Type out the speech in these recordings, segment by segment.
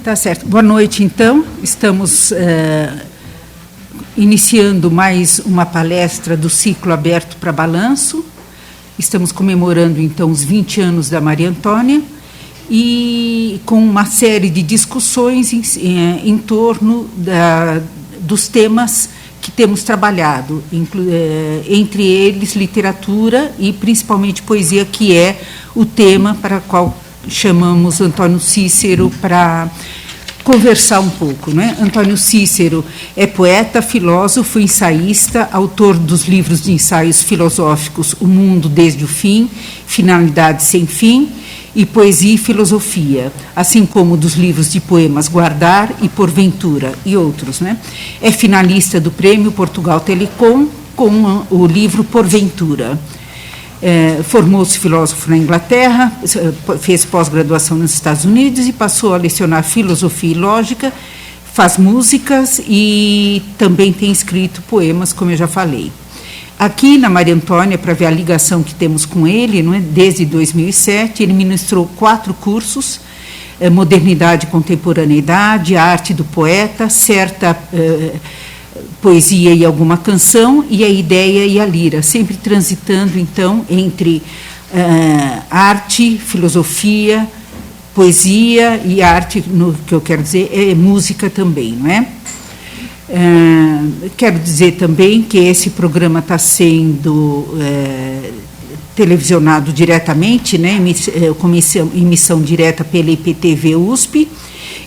Tá certo. Boa noite, então. Estamos iniciando mais uma palestra do ciclo aberto para balanço. Estamos comemorando, então, os 20 anos da Maria Antônia e com uma série de discussões em torno dos temas que temos trabalhado, entre eles literatura e principalmente poesia, que é o tema para o qual chamamos Antônio Cícero para conversar um pouco, né? Antônio Cícero é poeta, filósofo, ensaísta, autor dos livros de ensaios filosóficos O Mundo desde o Fim, Finalidade sem Fim e Poesia e Filosofia, assim como dos livros de poemas Guardar e Porventura e outros, né? É finalista do Prêmio Portugal Telecom com o livro Porventura. Formou-se filósofo na Inglaterra, fez pós-graduação nos Estados Unidos e passou a lecionar filosofia e lógica, faz músicas e também tem escrito poemas, como eu já falei. Aqui na Maria Antônia, para ver a ligação que temos com ele, não é? Desde 2007, ele ministrou 4 cursos, Modernidade e Contemporaneidade, A Arte do Poeta, Certa Poesia e Alguma Canção, e A Ideia e a Lira, sempre transitando, então, entre arte, filosofia, poesia e arte, no que eu quero dizer, é música também, não é? Quero dizer também que esse programa está sendo televisionado diretamente, né, com emissão direta pela IPTV USP,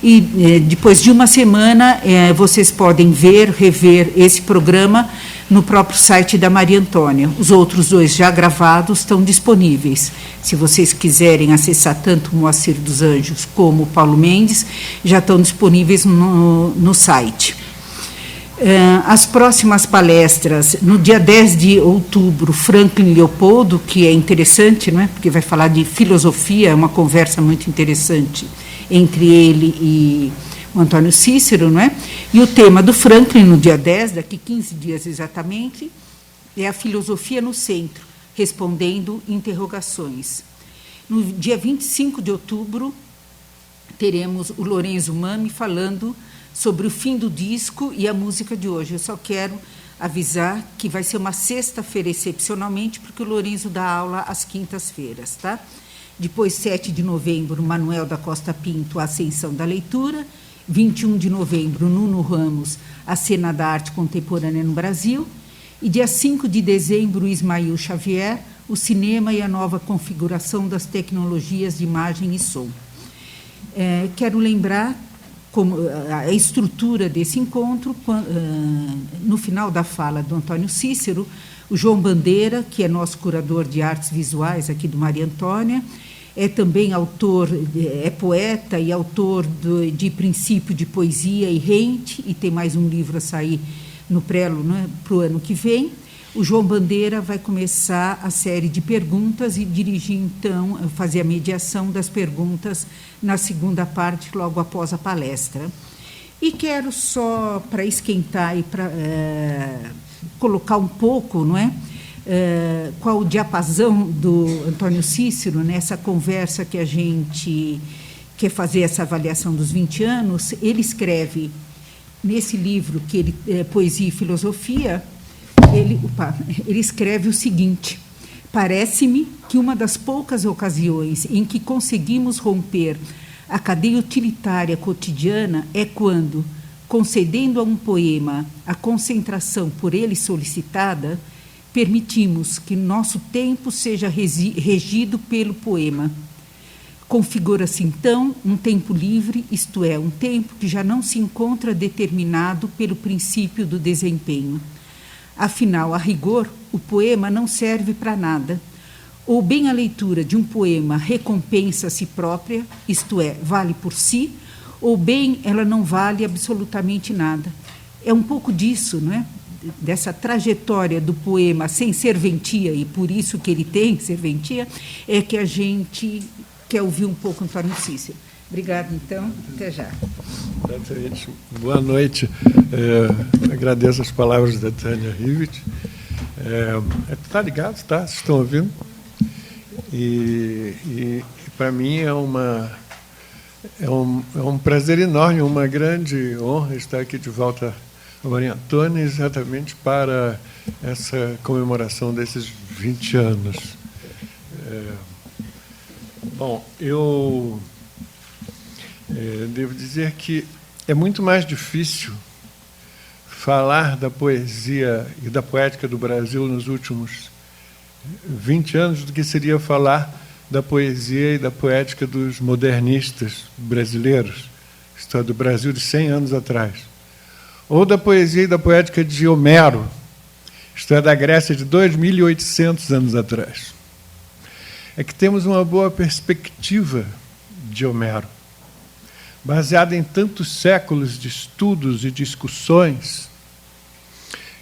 e depois de uma semana vocês podem rever esse programa no próprio site da Maria Antônia. Os outros 2 já gravados estão disponíveis. Se vocês quiserem acessar tanto o Moacir dos Anjos como o Paulo Mendes, já estão disponíveis no site. As próximas palestras, no dia 10 de outubro, Franklin Leopoldo, que é interessante, não é? Porque vai falar de filosofia, é uma conversa muito interessante entre ele e o Antônio Cícero, não é? E o tema do Franklin, no dia 10, daqui 15 dias exatamente, é a filosofia no centro, respondendo interrogações. No dia 25 de outubro, teremos o Lorenzo Mami falando sobre o fim do disco e a música de hoje. Eu só quero avisar que vai ser uma sexta-feira, excepcionalmente, porque o Lorenzo dá aula às quintas-feiras, tá? Depois, 7 de novembro, Manuel da Costa Pinto, A Ascensão da Leitura. 21 de novembro, Nuno Ramos, A Cena da Arte Contemporânea no Brasil. E dia 5 de dezembro, Ismael Xavier, O Cinema e a Nova Configuração das Tecnologias de Imagem e Som. Quero lembrar como a estrutura desse encontro, no final da fala do Antônio Cícero, o João Bandeira, que é nosso curador de artes visuais aqui do Maria Antônia, é também autor, é poeta e autor de Princípio de Poesia e Rente, e tem mais um livro a sair no Prelo, né, para o ano que vem. O João Bandeira vai começar a série de perguntas e dirigir, então, fazer a mediação das perguntas na segunda parte, logo após a palestra. E quero só, para esquentar e para colocar um pouco, não é? Qual o diapasão do Antônio Cícero nessa conversa que a gente quer fazer essa avaliação dos 20 anos. Ele escreve nesse livro, que ele Poesia e Filosofia, ele escreve o seguinte: parece-me que uma das poucas ocasiões em que conseguimos romper a cadeia utilitária cotidiana é quando, concedendo a um poema a concentração por ele solicitada, permitimos que nosso tempo seja regido pelo poema. Configura-se, então, um tempo livre, isto é, um tempo que já não se encontra determinado pelo princípio do desempenho. Afinal, a rigor, o poema não serve para nada. Ou bem a leitura de um poema recompensa a si própria, isto é, vale por si, ou bem ela não vale absolutamente nada. É um pouco disso, não é? Dessa trajetória do poema sem serventia, e por isso que ele tem serventia, é que a gente quer ouvir um pouco Antônio Cícero. Obrigado, então. Até já. Boa noite. Agradeço as palavras da Tânia Rivet. Está ligado? Tá? Vocês estão ouvindo? E para mim é uma É um prazer enorme, uma grande honra estar aqui de volta ao Maria Antônia, exatamente para essa comemoração desses 20 anos. Bom, eu devo dizer que é muito mais difícil falar da poesia e da poética do Brasil nos últimos 20 anos do que seria falar da poesia e da poética dos modernistas brasileiros, isto é, do Brasil de 100 anos atrás, ou da poesia e da poética de Homero, isto é, da Grécia de 2.800 anos atrás. É que temos uma boa perspectiva de Homero, baseada em tantos séculos de estudos e discussões,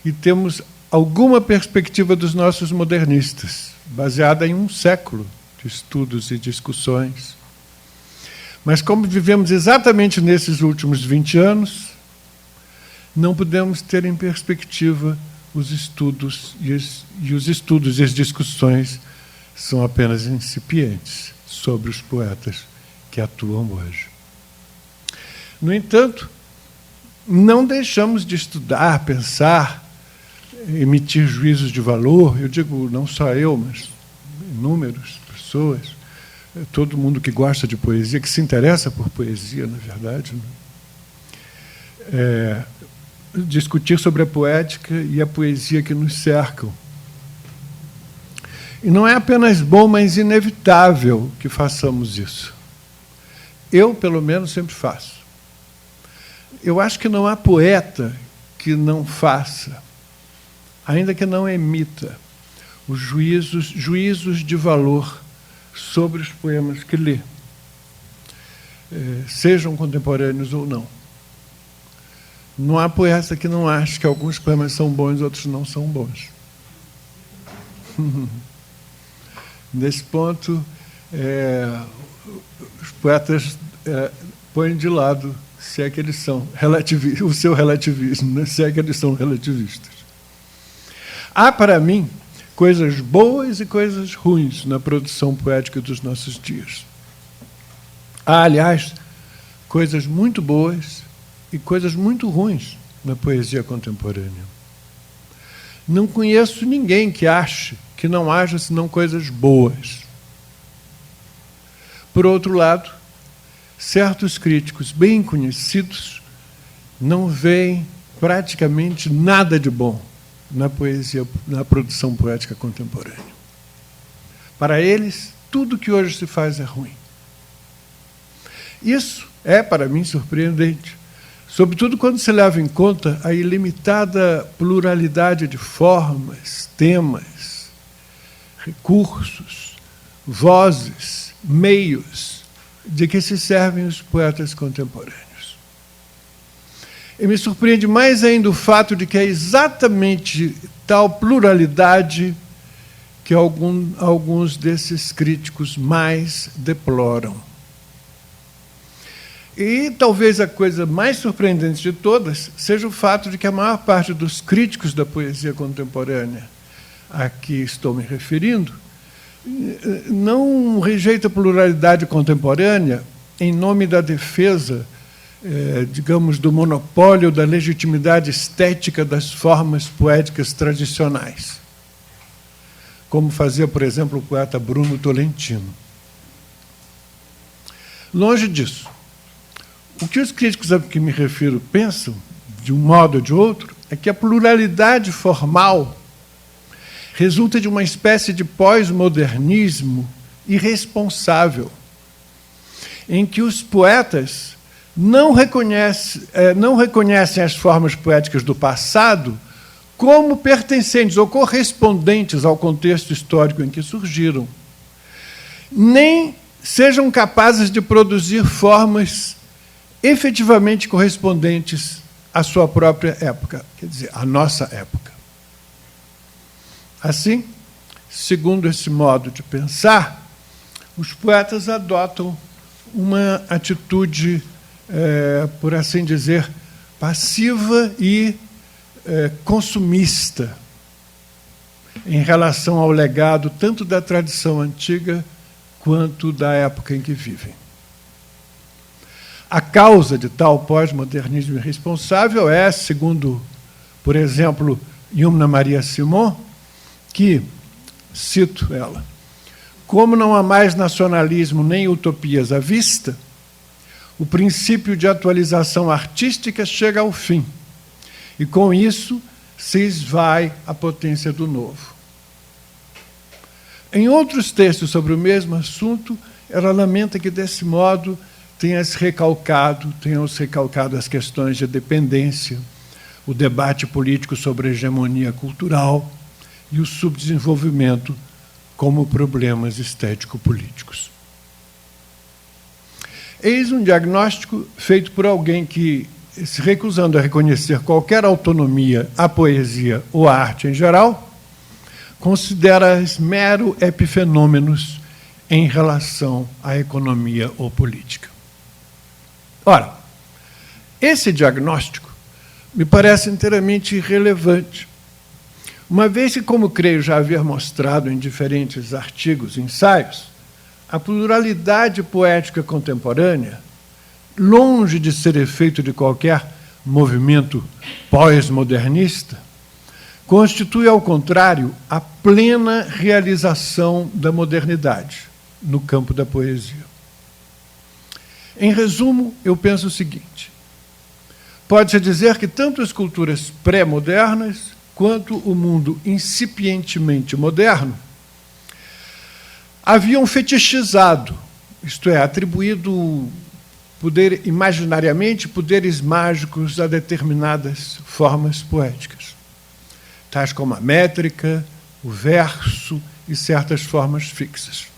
e temos alguma perspectiva dos nossos modernistas, baseada em um século de estudos e discussões. Mas, como vivemos exatamente nesses últimos 20 anos, não podemos ter em perspectiva os estudos, e os estudos e as discussões são apenas incipientes sobre os poetas que atuam hoje. No entanto, não deixamos de estudar, pensar, emitir juízos de valor. Eu digo, não só eu, mas inúmeras pessoas, todo mundo que gosta de poesia, que se interessa por poesia, na verdade, né? Discutir sobre a poética e a poesia que nos cercam. E não é apenas bom, mas inevitável que façamos isso. Eu, pelo menos, sempre faço. Eu acho que não há poeta que não faça, ainda que não emita, os juízos de valor sobre os poemas que lê, sejam contemporâneos ou não. Não há poeta que não ache que alguns poemas são bons e outros não são bons. Nesse ponto, os poetas põem de lado, se é que eles são o seu relativismo, né? Se é que eles são relativistas. Há, para mim, coisas boas e coisas ruins na produção poética dos nossos dias. Há, aliás, coisas muito boas e coisas muito ruins na poesia contemporânea. Não conheço ninguém que ache que não haja senão coisas boas. Por outro lado, certos críticos bem conhecidos não veem praticamente nada de bom na poesia, na produção poética contemporânea. Para eles, tudo que hoje se faz é ruim. Isso é, para mim, surpreendente, sobretudo quando se leva em conta a ilimitada pluralidade de formas, temas, recursos, vozes, meios de que se servem os poetas contemporâneos. E me surpreende mais ainda o fato de que é exatamente tal pluralidade que alguns desses críticos mais deploram. E talvez a coisa mais surpreendente de todas seja o fato de que a maior parte dos críticos da poesia contemporânea a que estou me referindo não rejeita a pluralidade contemporânea em nome da defesa, digamos, do monopólio da legitimidade estética das formas poéticas tradicionais, como fazia, por exemplo, o poeta Bruno Tolentino. Longe disso. O que os críticos a que me refiro pensam, de um modo ou de outro, é que a pluralidade formal resulta de uma espécie de pós-modernismo irresponsável, em que os poetas não reconhecem as formas poéticas do passado como pertencentes ou correspondentes ao contexto histórico em que surgiram, nem sejam capazes de produzir formas efetivamente correspondentes à sua própria época, quer dizer, à nossa época. Assim, segundo esse modo de pensar, os poetas adotam uma atitude, por assim dizer, passiva e consumista em relação ao legado tanto da tradição antiga quanto da época em que vivem. A causa de tal pós-modernismo irresponsável é, segundo, por exemplo, Yumna Maria Simon, que, cito ela, como não há mais nacionalismo nem utopias à vista, o princípio de atualização artística chega ao fim, e com isso se esvai a potência do novo. Em outros textos sobre o mesmo assunto, ela lamenta que, desse modo, tenham-se recalcado as questões de dependência, o debate político sobre a hegemonia cultural e o subdesenvolvimento como problemas estético-políticos. Eis um diagnóstico feito por alguém que, se recusando a reconhecer qualquer autonomia à poesia ou à arte em geral, considera-as mero epifenômenos em relação à economia ou política. Ora, esse diagnóstico me parece inteiramente irrelevante, uma vez que, como creio já haver mostrado em diferentes artigos e ensaios, a pluralidade poética contemporânea, longe de ser efeito de qualquer movimento pós-modernista, constitui, ao contrário, a plena realização da modernidade no campo da poesia. Em resumo, eu penso o seguinte: pode-se dizer que tanto as culturas pré-modernas quanto o mundo incipientemente moderno haviam fetichizado, isto é, atribuído imaginariamente poderes mágicos a determinadas formas poéticas, tais como a métrica, o verso e certas formas fixas,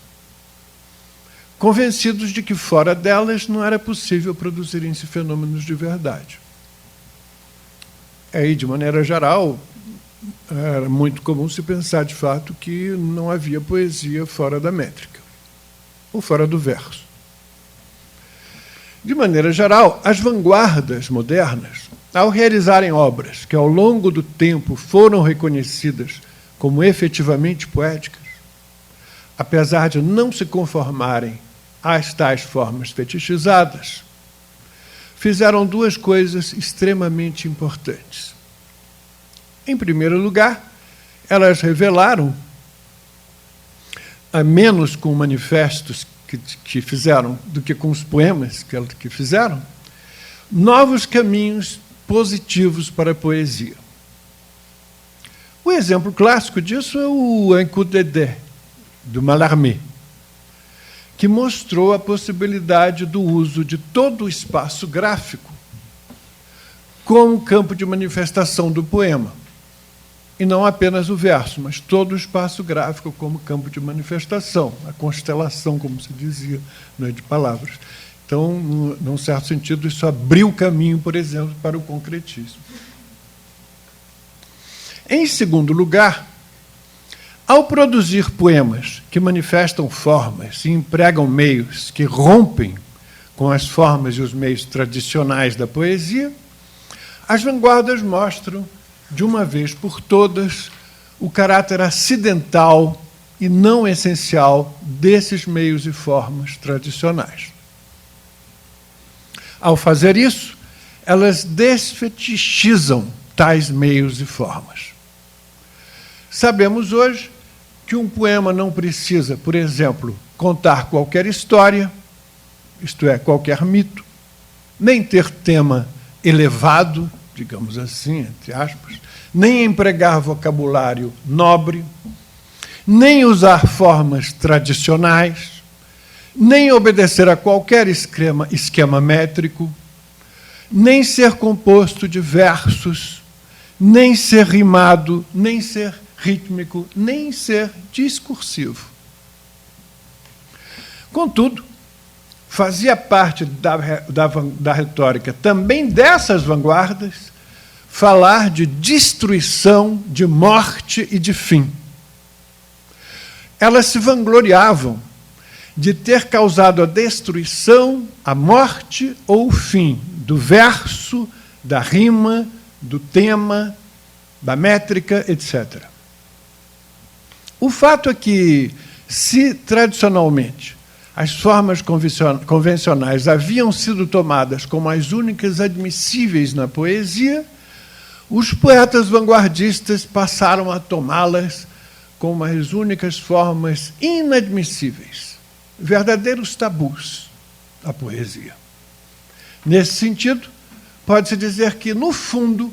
convencidos de que fora delas não era possível produzirem-se fenômenos de verdade. Aí, de maneira geral, era muito comum se pensar, de fato, que não havia poesia fora da métrica, ou fora do verso. De maneira geral, as vanguardas modernas, ao realizarem obras que, ao longo do tempo, foram reconhecidas como efetivamente poéticas, apesar de não se conformarem às tais formas fetichizadas, fizeram duas coisas extremamente importantes. Em primeiro lugar, elas revelaram, a menos com manifestos que fizeram do que com os poemas que fizeram, novos caminhos positivos para a poesia. O exemplo clássico disso é o Un coup de dé, do Mallarmé, que mostrou a possibilidade do uso de todo o espaço gráfico como campo de manifestação do poema. E não apenas o verso, mas todo o espaço gráfico como campo de manifestação, a constelação, como se dizia, não é, de palavras. Então, num certo sentido, isso abriu o caminho, por exemplo, para o concretismo. Em segundo lugar, ao produzir poemas que manifestam formas e empregam meios que rompem com as formas e os meios tradicionais da poesia, as vanguardas mostram, de uma vez por todas, o caráter acidental e não essencial desses meios e formas tradicionais. Ao fazer isso, elas desfetichizam tais meios e formas. Sabemos hoje que um poema não precisa, por exemplo, contar qualquer história, isto é, qualquer mito, nem ter tema elevado, digamos assim, entre aspas, nem empregar vocabulário nobre, nem usar formas tradicionais, nem obedecer a qualquer esquema métrico, nem ser composto de versos, nem ser rimado, nem ser rítmico, nem ser discursivo. Contudo, fazia parte da retórica também dessas vanguardas falar de destruição, de morte e de fim. Elas se vangloriavam de ter causado a destruição, a morte ou o fim do verso, da rima, do tema, da métrica, etc. O fato é que, se tradicionalmente as formas convencionais haviam sido tomadas como as únicas admissíveis na poesia, os poetas vanguardistas passaram a tomá-las como as únicas formas inadmissíveis, verdadeiros tabus da poesia. Nesse sentido, pode-se dizer que, no fundo,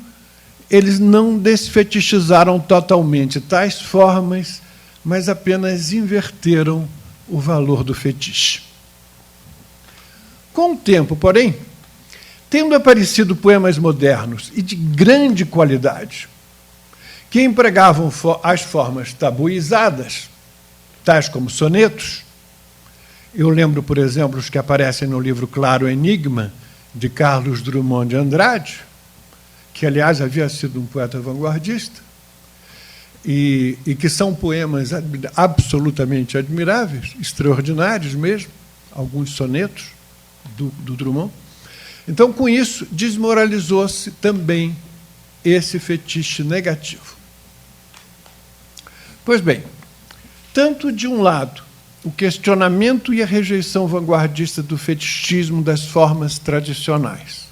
eles não desfetichizaram totalmente tais formas, mas apenas inverteram o valor do fetiche. Com o tempo, porém, tendo aparecido poemas modernos e de grande qualidade, que empregavam as formas tabuizadas, tais como sonetos. Eu lembro, por exemplo, os que aparecem no livro Claro Enigma, de Carlos Drummond de Andrade, que, aliás, havia sido um poeta vanguardista, e que são poemas absolutamente admiráveis, extraordinários mesmo, alguns sonetos do Drummond. Então, com isso, desmoralizou-se também esse fetiche negativo. Pois bem, tanto de um lado, o questionamento e a rejeição vanguardista do fetichismo das formas tradicionais,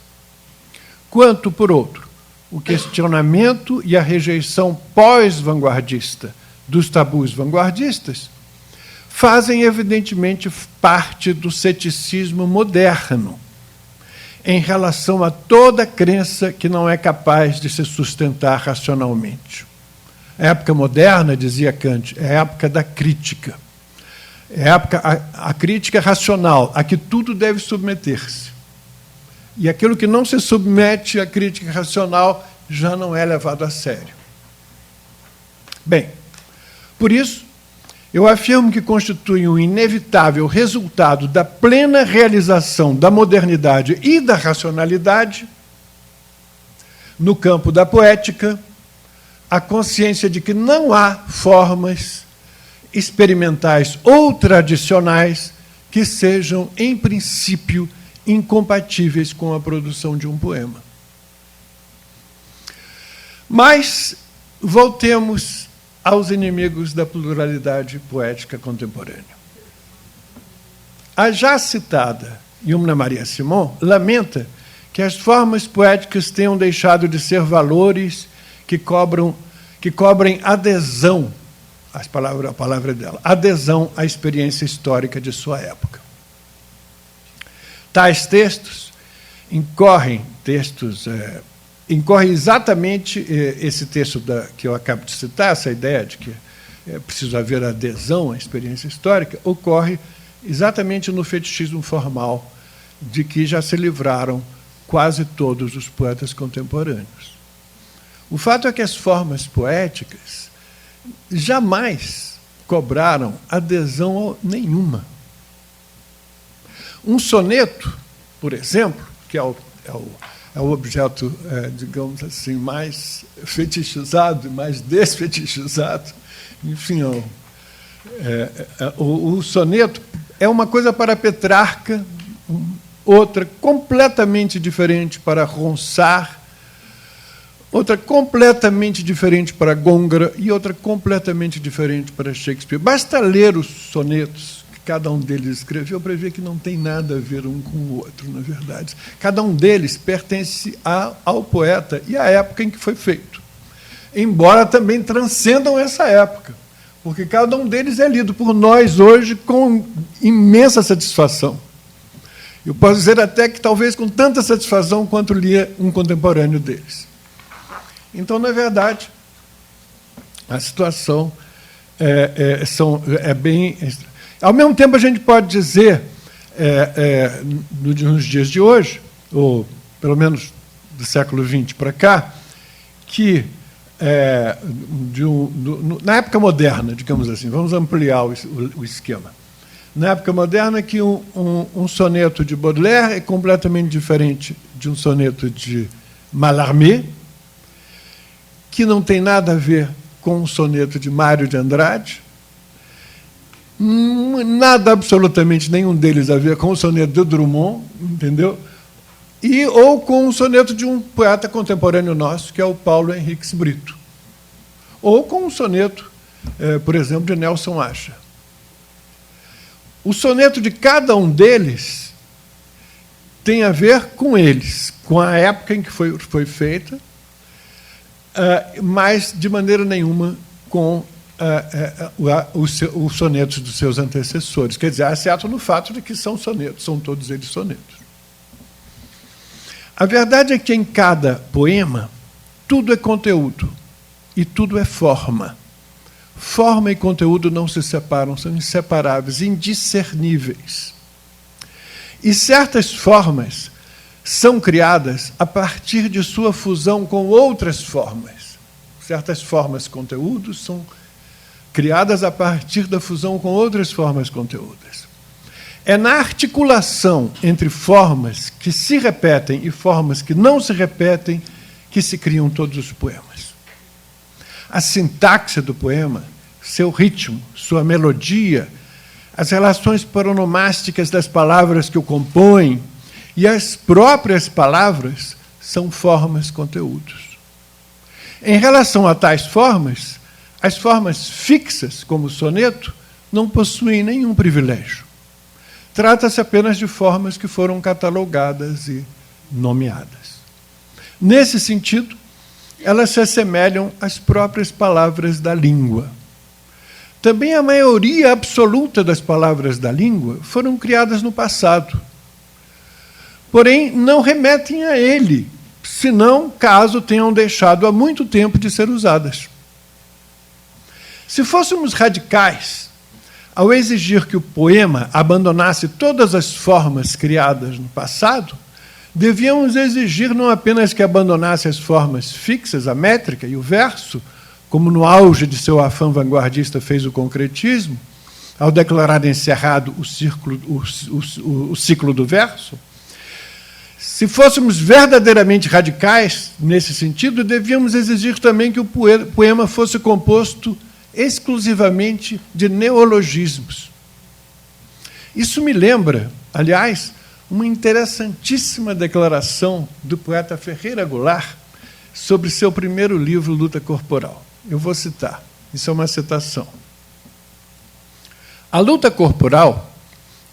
quanto, por outro, o questionamento e a rejeição pós-vanguardista dos tabus vanguardistas, fazem, evidentemente, parte do ceticismo moderno, em relação a toda crença que não é capaz de se sustentar racionalmente. A época moderna, dizia Kant, é a época da crítica. É a crítica racional, a que tudo deve submeter-se. E aquilo que não se submete à crítica racional já não é levado a sério. Bem, por isso, eu afirmo que constitui um inevitável resultado da plena realização da modernidade e da racionalidade, no campo da poética, a consciência de que não há formas experimentais ou tradicionais que sejam, em princípio, incompatíveis com a produção de um poema. Mas voltemos aos inimigos da pluralidade poética contemporânea. A já citada Yumna Maria Simon lamenta que as formas poéticas tenham deixado de ser valores que cobrem adesão, a palavra dela, adesão à experiência histórica de sua época. Tais textos incorre exatamente esse texto que eu acabo de citar, essa ideia de que é preciso haver adesão à experiência histórica, ocorre exatamente no fetichismo formal, de que já se livraram quase todos os poetas contemporâneos. O fato é que as formas poéticas jamais cobraram adesão nenhuma. Um soneto, por exemplo, que é o objeto, digamos assim, mais fetichizado, mais desfetichizado, enfim, o soneto é uma coisa para Petrarca, outra completamente diferente para Ronsard, outra completamente diferente para Gongora e outra completamente diferente para Shakespeare. Basta ler os sonetos que cada um deles escreveu para ver que não tem nada a ver um com o outro, na verdade. Cada um deles pertence ao poeta e à época em que foi feito, embora também transcendam essa época, porque cada um deles é lido por nós hoje com imensa satisfação. Eu posso dizer até que talvez com tanta satisfação quanto lia um contemporâneo deles. Então, na verdade, a situação é bem... Ao mesmo tempo, a gente pode dizer, nos dias de hoje, ou pelo menos do século XX para cá, que na época moderna, digamos assim, vamos ampliar o esquema. Na época moderna, que um soneto de Baudelaire é completamente diferente de um soneto de Mallarmé, que não tem nada a ver com um soneto de Mário de Andrade, nada, absolutamente nenhum deles a ver com o soneto de Drummond, entendeu? Ou com um soneto de um poeta contemporâneo nosso, que é o Paulo Henriques Brito. Ou com um soneto, por exemplo, de Nelson Acha. o soneto de cada um deles tem a ver com eles, com a época em que foi feita, mas de maneira nenhuma com os sonetos dos seus antecessores. Quer dizer, exceto no fato de que são sonetos, são todos eles sonetos. A verdade é que em cada poema tudo é conteúdo e tudo é forma. Forma e conteúdo não se separam, são inseparáveis, indiscerníveis. E certas formas são criadas a partir de sua fusão com outras formas. Certas formas conteúdos são criadas a partir da fusão com outras formas conteúdas. É na articulação entre formas que se repetem e formas que não se repetem que se criam todos os poemas. A sintaxe do poema, seu ritmo, sua melodia, as relações paronomásticas das palavras que o compõem e as próprias palavras são formas conteúdos. Em relação a tais formas, as formas fixas, como o soneto, não possuem nenhum privilégio. Trata-se apenas de formas que foram catalogadas e nomeadas. Nesse sentido, elas se assemelham às próprias palavras da língua. Também a maioria absoluta das palavras da língua foram criadas no passado. Porém, não remetem a ele, senão caso tenham deixado há muito tempo de ser usadas. Se fôssemos radicais, ao exigir que o poema abandonasse todas as formas criadas no passado, devíamos exigir não apenas que abandonasse as formas fixas, a métrica e o verso, como no auge de seu afã vanguardista fez o concretismo, ao declarar encerrado o ciclo do verso. Se fôssemos verdadeiramente radicais nesse sentido, devíamos exigir também que o poema fosse composto exclusivamente de neologismos. Isso me lembra, aliás, uma interessantíssima declaração do poeta Ferreira Goulart sobre seu primeiro livro, Luta Corporal. Eu vou citar, isso é uma citação. A luta corporal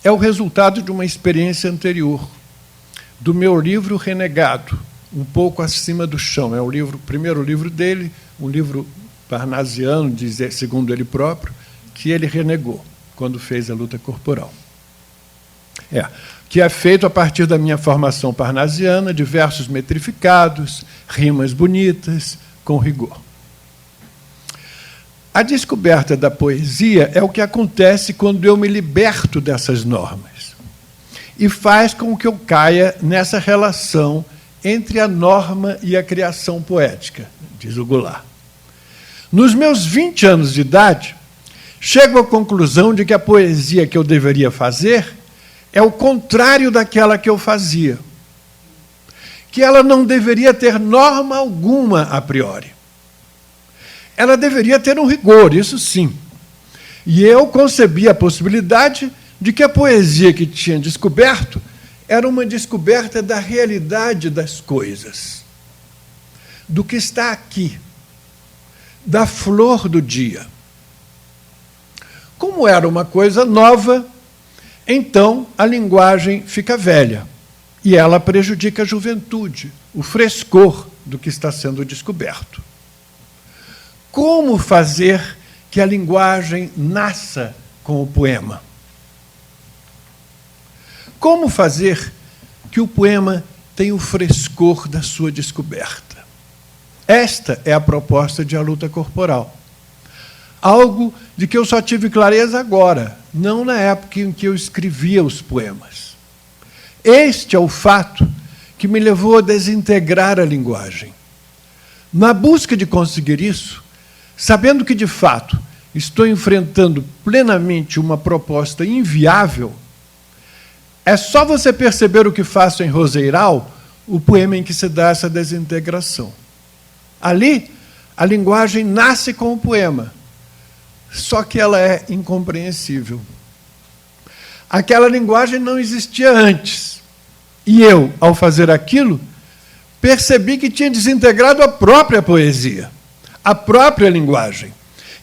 é o resultado de uma experiência anterior, do meu livro Renegado, Um Pouco Acima do Chão. É o primeiro livro dele, um livro parnasiano, segundo ele próprio, que ele renegou quando fez a luta corporal. Que é feito a partir da minha formação parnasiana, de versos metrificados, rimas bonitas, com rigor. A descoberta da poesia é o que acontece quando eu me liberto dessas normas e faz com que eu caia nessa relação entre a norma e a criação poética, diz o Goulart. Nos meus 20 anos de idade, chego à conclusão de que a poesia que eu deveria fazer é o contrário daquela que eu fazia, que ela não deveria ter norma alguma a priori. Ela deveria ter um rigor, isso sim. E eu concebi a possibilidade de que a poesia que tinha descoberto era uma descoberta da realidade das coisas, do que está aqui, da flor do dia. Como era uma coisa nova, então a linguagem fica velha e ela prejudica a juventude, o frescor do que está sendo descoberto. Como fazer que a linguagem nasça com o poema? Como fazer que o poema tenha o frescor da sua descoberta? Esta é a proposta de A Luta Corporal. Algo de que eu só tive clareza agora, não na época em que eu escrevia os poemas. Este é o fato que me levou a desintegrar a linguagem. Na busca de conseguir isso, sabendo que, de fato, estou enfrentando plenamente uma proposta inviável, é só você perceber o que faço em Roseiral, o poema em que se dá essa desintegração. Ali, a linguagem nasce com o poema, só que ela é incompreensível. Aquela linguagem não existia antes. E eu, ao fazer aquilo, percebi que tinha desintegrado a própria poesia, a própria linguagem,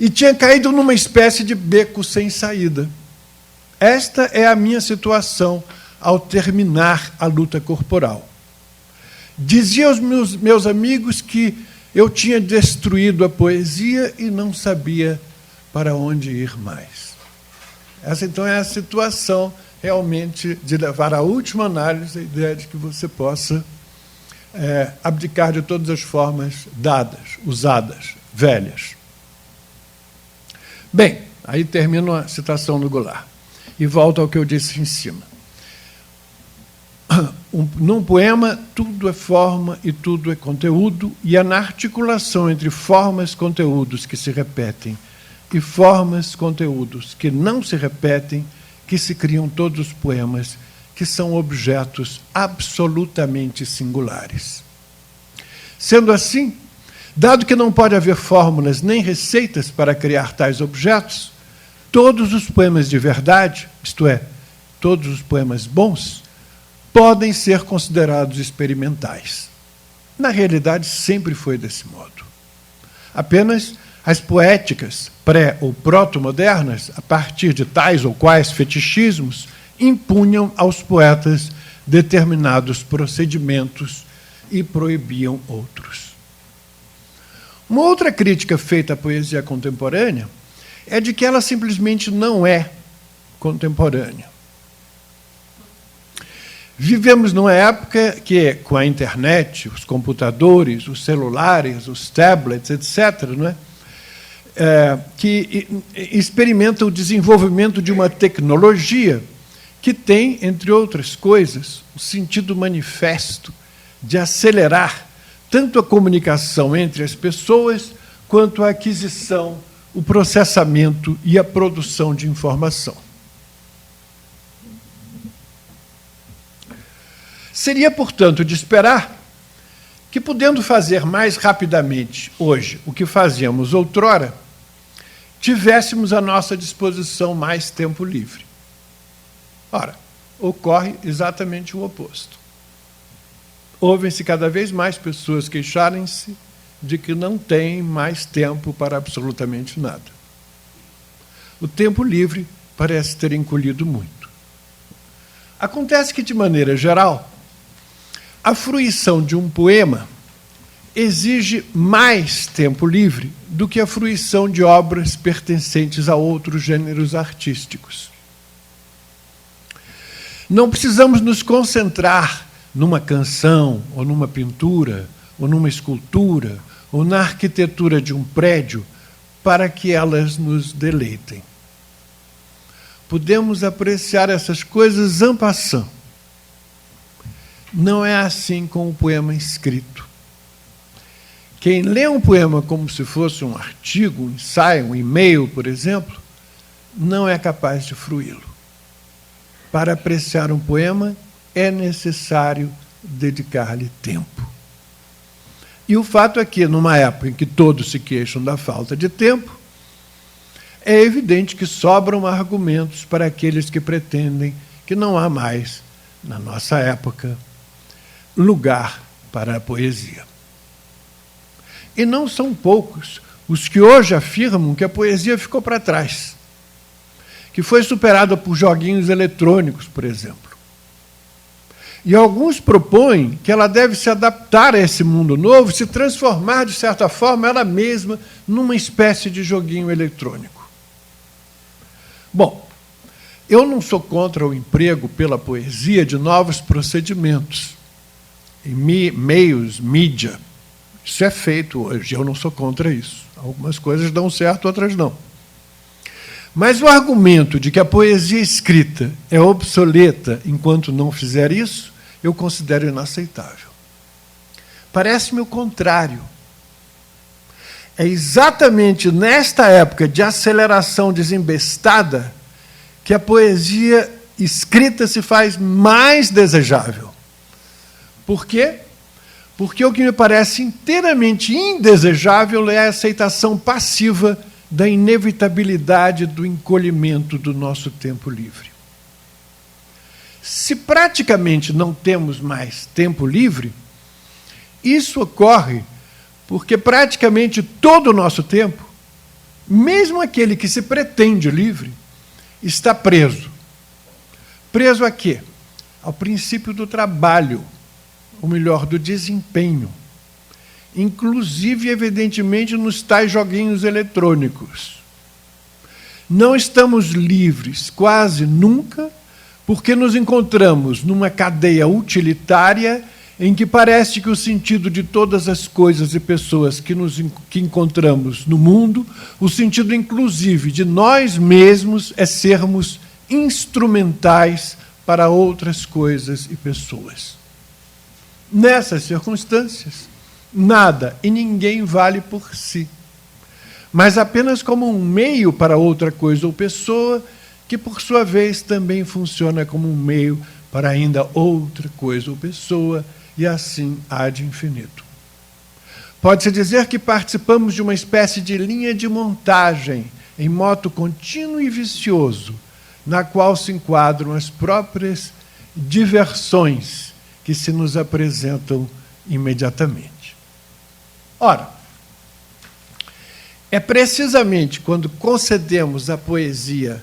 e tinha caído numa espécie de beco sem saída. esta é a minha situação ao terminar a luta corporal. Dizia aos meus amigos que eu tinha destruído a poesia e não sabia para onde ir mais. Essa, então, é a situação, realmente, de levar à última análise a ideia de que você possa abdicar de todas as formas dadas, usadas, velhas. Bem, aí termino a citação do Goulart. E volto ao que eu disse em cima. Num poema, tudo é forma e tudo é conteúdo, e é na articulação entre formas, conteúdos que se repetem e formas, conteúdos que não se repetem, que se criam todos os poemas, que são objetos absolutamente singulares. Sendo assim, dado que não pode haver fórmulas nem receitas para criar tais objetos, todos os poemas de verdade, isto é, todos os poemas bons, podem ser considerados experimentais. Na realidade, sempre foi desse modo. Apenas as poéticas pré- ou proto-modernas, a partir de tais ou quais fetichismos, impunham aos poetas determinados procedimentos e proibiam outros. Uma outra crítica feita à poesia contemporânea é de que ela simplesmente não é contemporânea. Vivemos numa época que, com a internet, os computadores, os celulares, os tablets, etc., não é? Que experimenta o desenvolvimento de uma tecnologia que tem, entre outras coisas, o sentido manifesto de acelerar tanto a comunicação entre as pessoas, quanto a aquisição, o processamento e a produção de informação. Seria, portanto, de esperar que, podendo fazer mais rapidamente hoje o que fazíamos outrora, tivéssemos à nossa disposição mais tempo livre. Ora, ocorre exatamente o oposto. Ouvem-se cada vez mais pessoas queixarem-se de que não têm mais tempo para absolutamente nada. O tempo livre parece ter encolhido muito. Acontece que, de maneira geral, a fruição de um poema exige mais tempo livre do que a fruição de obras pertencentes a outros gêneros artísticos. Não precisamos nos concentrar numa canção, ou numa pintura, ou numa escultura, ou na arquitetura de um prédio, para que elas nos deleitem. Podemos apreciar essas coisas en passant. Não é assim com o poema escrito. Quem lê um poema como se fosse um artigo, um ensaio, um e-mail, por exemplo, não é capaz de fruí-lo. Para apreciar um poema, é necessário dedicar-lhe tempo. E o fato é que, numa época em que todos se queixam da falta de tempo, é evidente que sobram argumentos para aqueles que pretendem que não há mais, na nossa época, lugar para a poesia. E não são poucos os que hoje afirmam que a poesia ficou para trás, que foi superada por joguinhos eletrônicos, por exemplo. E alguns propõem que ela deve se adaptar a esse mundo novo, se transformar, de certa forma, ela mesma numa espécie de joguinho eletrônico. Bom, eu não sou contra o emprego pela poesia de novos procedimentos, em meios, mídia. Isso é feito hoje, eu não sou contra isso. Algumas coisas dão certo, outras não. Mas o argumento de que a poesia escrita é obsoleta enquanto não fizer isso, eu considero inaceitável. Parece-me o contrário. É exatamente nesta época de aceleração desembestada que a poesia escrita se faz mais desejável. Por quê? Porque o que me parece inteiramente indesejável é a aceitação passiva da inevitabilidade do encolhimento do nosso tempo livre. Se praticamente não temos mais tempo livre, isso ocorre porque praticamente todo o nosso tempo, mesmo aquele que se pretende livre, está preso preso a quê? Ao princípio do trabalho, ou melhor, do desempenho. Inclusive, evidentemente, nos tais joguinhos eletrônicos. Não estamos livres quase nunca, porque nos encontramos numa cadeia utilitária em que parece que o sentido de todas as coisas e pessoas que encontramos no mundo, o sentido inclusive de nós mesmos, é sermos instrumentais para outras coisas e pessoas. Nessas circunstâncias, nada e ninguém vale por si, mas apenas como um meio para outra coisa ou pessoa, que, por sua vez, também funciona como um meio para ainda outra coisa ou pessoa, e assim ad infinito. Pode-se dizer que participamos de uma espécie de linha de montagem em moto contínuo e vicioso, na qual se enquadram as próprias diversões que se nos apresentam imediatamente. Ora, é precisamente quando concedemos à poesia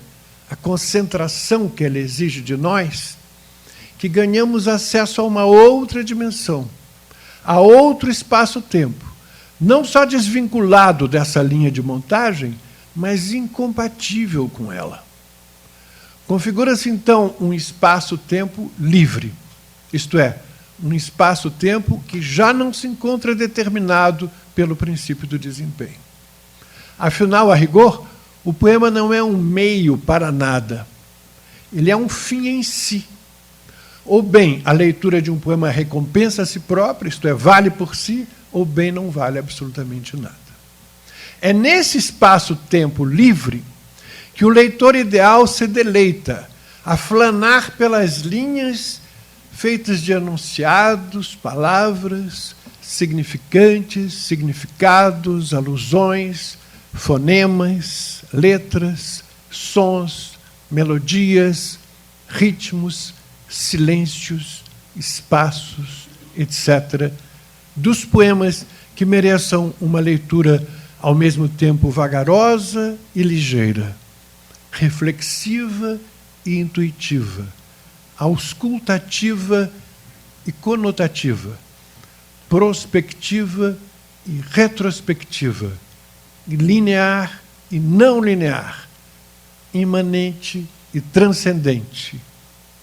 a concentração que ela exige de nós, que ganhamos acesso a uma outra dimensão, a outro espaço-tempo, não só desvinculado dessa linha de montagem, mas incompatível com ela. Configura-se, então, um espaço-tempo livre, isto é, um espaço-tempo que já não se encontra determinado pelo princípio do desempenho. Afinal, a rigor, o poema não é um meio para nada, ele é um fim em si. Ou bem, a leitura de um poema recompensa a si própria, isto é, vale por si, ou bem, não vale absolutamente nada. É nesse espaço-tempo livre que o leitor ideal se deleita a flanar pelas linhas feitas de enunciados, palavras, significantes, significados, alusões, fonemas, letras, sons, melodias, ritmos, silêncios, espaços, etc., dos poemas que mereçam uma leitura ao mesmo tempo vagarosa e ligeira, reflexiva e intuitiva, auscultativa e conotativa, prospectiva e retrospectiva, linear e não linear, imanente e transcendente,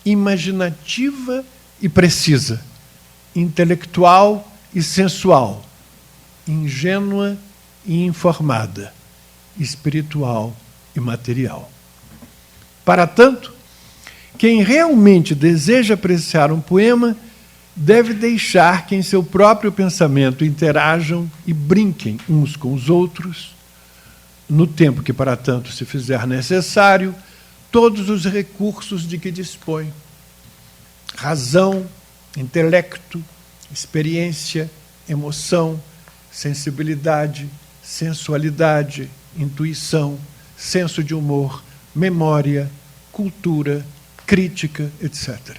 imaginativa e precisa, intelectual e sensual, ingênua e informada, espiritual e material. Para tanto, quem realmente deseja apreciar um poema deve deixar que em seu próprio pensamento interajam e brinquem uns com os outros, no tempo que para tanto se fizer necessário, todos os recursos de que dispõe: razão, intelecto, experiência, emoção, sensibilidade, sensualidade, intuição, senso de humor, memória, cultura, crítica, etc.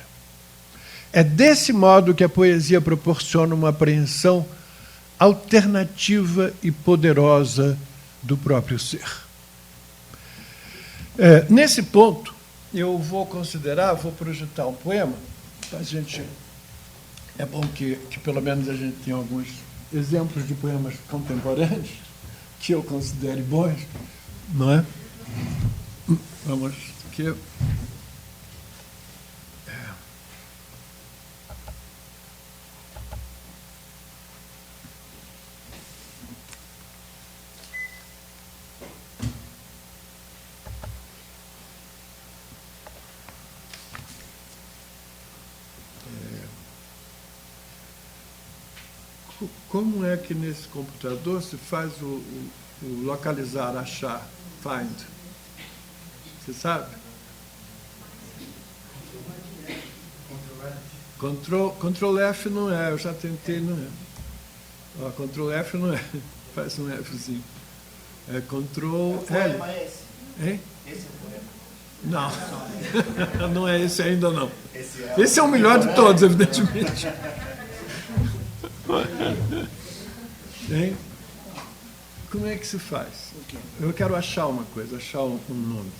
É desse modo que a poesia proporciona uma apreensão alternativa e poderosa do próprio ser. Nesse ponto, eu vou projetar um poema, a gente, é bom que pelo menos a gente tenha alguns exemplos de poemas contemporâneos que eu considere bons, não é? Vamos aqui. Como é que nesse computador se faz o localizar, achar, find? Você sabe? Ctrl F não é, eu já tentei, não é. Ctrl F não é, faz um Fzinho. É Ctrl L. Poema é esse? Hein? Esse é o poema? Não, não é esse ainda não. Esse é o melhor de todos, evidentemente. Hein? Como é que se faz? Eu quero achar uma coisa, achar um nome.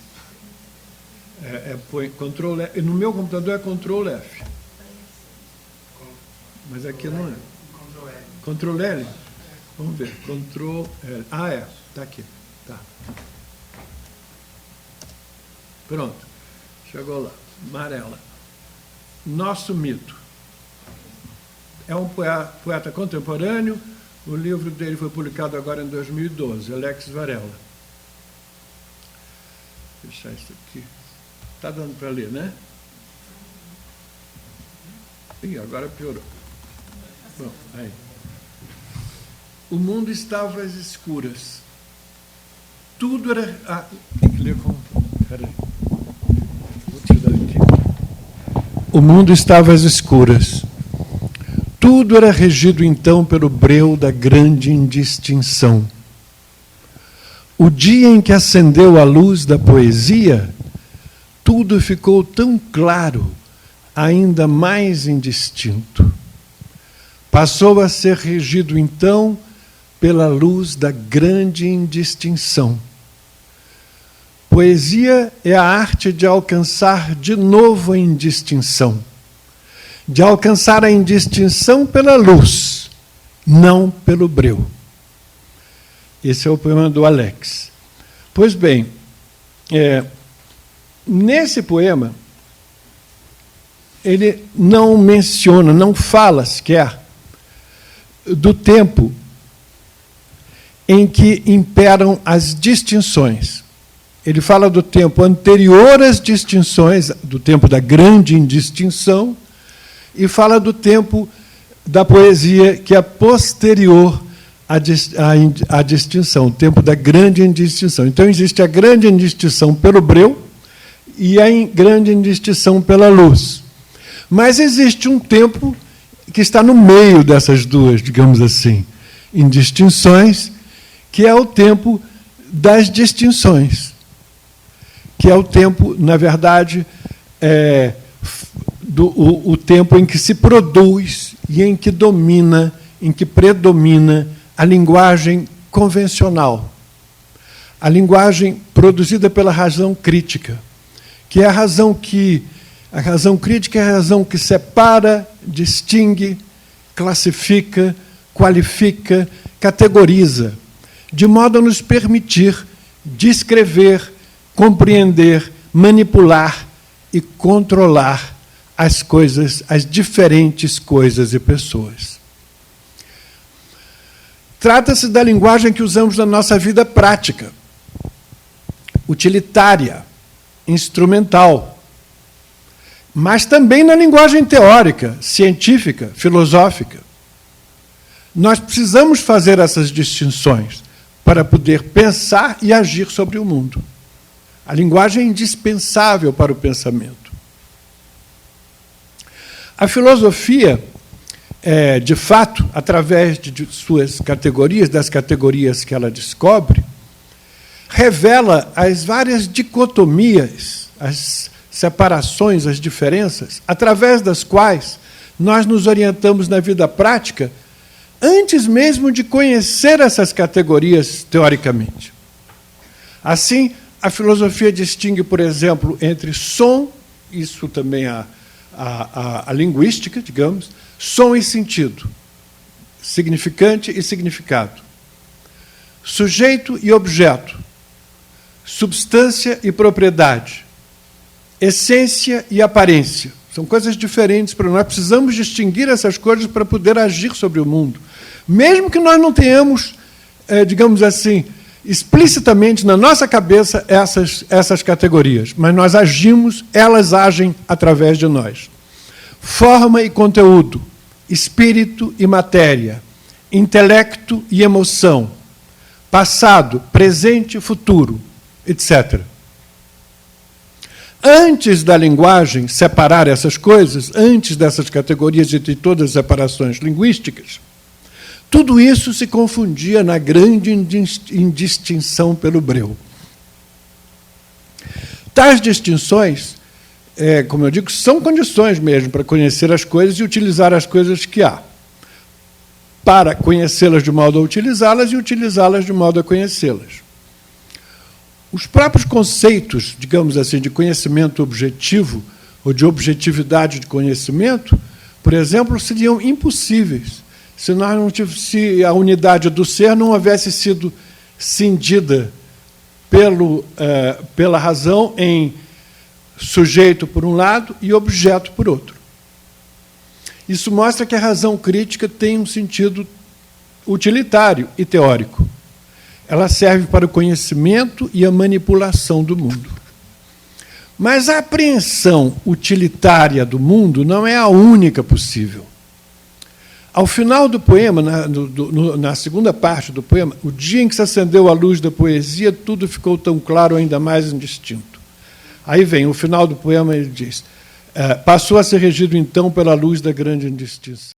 Põe Ctrl F. No meu computador é Ctrl F. Mas aqui não é. Ctrl L. Vamos ver. Ctrl L. Está aqui. Tá. Pronto. Chegou lá. Amarela. Nosso mito. É um poeta contemporâneo. O livro dele foi publicado agora em 2012, Alex Varela. Vou fechar isso aqui. Está dando para ler, né? Ih, agora piorou. Bom, aí. O mundo estava às escuras. Tudo era... tem que ler com... Espera aí. Vou tirar aqui. O mundo estava às escuras. Tudo era regido, então, pelo breu da grande indistinção. O dia em que acendeu a luz da poesia, tudo ficou tão claro, ainda mais indistinto. Passou a ser regido, então, pela luz da grande indistinção. Poesia é a arte de alcançar de novo a indistinção. De alcançar a indistinção pela luz, não pelo breu. Esse é o poema do Alex. Pois bem, nesse poema, ele não menciona, não fala sequer do tempo em que imperam as distinções. Ele fala do tempo anterior às distinções, do tempo da grande indistinção, e fala do tempo da poesia que é posterior à distinção, o tempo da grande indistinção. Então, existe a grande indistinção pelo breu e a grande indistinção pela luz. Mas existe um tempo que está no meio dessas duas, digamos assim, indistinções, que é o tempo das distinções, que é o tempo, na verdade, o tempo em que se produz e em que domina, em que predomina a linguagem convencional, a linguagem produzida pela razão crítica, que é a razão crítica é a razão que separa, distingue, classifica, qualifica, categoriza, de modo a nos permitir descrever, compreender, manipular e controlar as coisas, as diferentes coisas e pessoas. Trata-se da linguagem que usamos na nossa vida prática, utilitária, instrumental, mas também na linguagem teórica, científica, filosófica. Nós precisamos fazer essas distinções para poder pensar e agir sobre o mundo. A linguagem é indispensável para o pensamento. A filosofia, de fato, através de suas categorias, das categorias que ela descobre, revela as várias dicotomias, as separações, as diferenças, através das quais nós nos orientamos na vida prática, antes mesmo de conhecer essas categorias teoricamente. Assim, a filosofia distingue, por exemplo, entre som, isso também a linguística, digamos, som e sentido, significante e significado, sujeito e objeto, substância e propriedade, essência e aparência. São coisas diferentes para nós. Precisamos distinguir essas coisas para poder agir sobre o mundo. Mesmo que nós não tenhamos, digamos assim, explicitamente na nossa cabeça essas categorias, mas nós agimos, elas agem através de nós. Forma e conteúdo, espírito e matéria, intelecto e emoção, passado, presente e futuro, etc. Antes da linguagem separar essas coisas, antes dessas categorias e de todas as separações linguísticas, tudo isso se confundia na grande indistinção pelo breu. Tais distinções, como eu digo, são condições mesmo para conhecer as coisas e utilizar as coisas que há, para conhecê-las de modo a utilizá-las e utilizá-las de modo a conhecê-las. os próprios conceitos, digamos assim, de conhecimento objetivo ou de objetividade de conhecimento, por exemplo, seriam impossíveis se a unidade do ser não houvesse sido cindida pela razão em sujeito por um lado e objeto por outro. Isso mostra que a razão crítica tem um sentido utilitário e teórico. Ela serve para o conhecimento e a manipulação do mundo. Mas a apreensão utilitária do mundo não é a única possível. Ao final do poema, na segunda parte do poema, o dia em que se acendeu a luz da poesia, tudo ficou tão claro, ainda mais indistinto. Aí vem, o final do poema, ele diz, passou a ser regido, então, pela luz da grande indistinção.